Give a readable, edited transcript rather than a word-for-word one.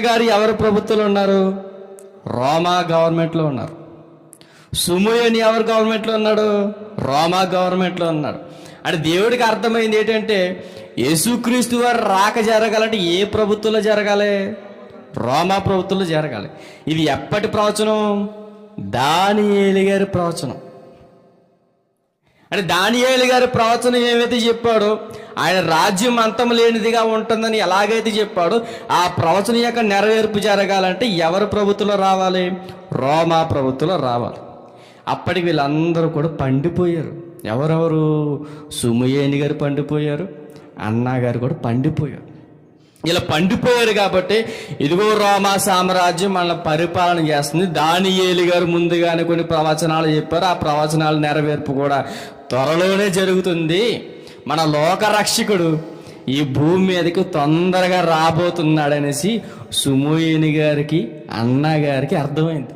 గారు ఎవరు ప్రభుత్వంలో ఉన్నారు? రోమా గవర్నమెంట్లో ఉన్నారు. సుమోయని ఎవరు గవర్నమెంట్లో ఉన్నాడు? రోమా గవర్నమెంట్లో ఉన్నాడు. అంటే దేవుడికి అర్థమైంది ఏంటంటే యేసుక్రీస్తు వారు రాక జరగాలంటే ఏ ప్రభుత్వంలో జరగాలి? రోమా ప్రభుత్వంలో జరగాలి. ఇది ఎప్పటి ప్రవచనం? దానియేలు గారి ప్రవచనం. అంటే దానియేలు గారి ప్రవచనం ఏమైతే చెప్పాడో, ఆయన రాజ్యం అంతం లేనిదిగా ఉంటుందని ఎలాగైతే చెప్పాడో, ఆ ప్రవచనం యొక్క నెరవేర్పు జరగాలంటే ఎవరి ప్రభుత్వంలో రావాలి? రోమా ప్రభుత్వంలో రావాలి. అప్పటికి వీళ్ళందరూ కూడా పండిపోయారు. ఎవరెవరు? సుమయేని గారు పండిపోయారు, అన్నా గారు కూడా పండిపోయారు. ఇలా పండిపోయారు కాబట్టి ఇదిగో రోమా సామ్రాజ్యం మన పరిపాలన చేస్తుంది. దానియేలు గారు ముందుగానే కొన్ని ప్రవచనాలు చెప్పారు. ఆ ప్రవచనాల నెరవేర్పు కూడా త్వరలోనే జరుగుతుంది. మన లోకరక్షకుడు ఈ భూమి మీదకి తొందరగా రాబోతున్నాడనేసి సుమోయేని గారికి, అన్నా గారికి అర్థమైంది.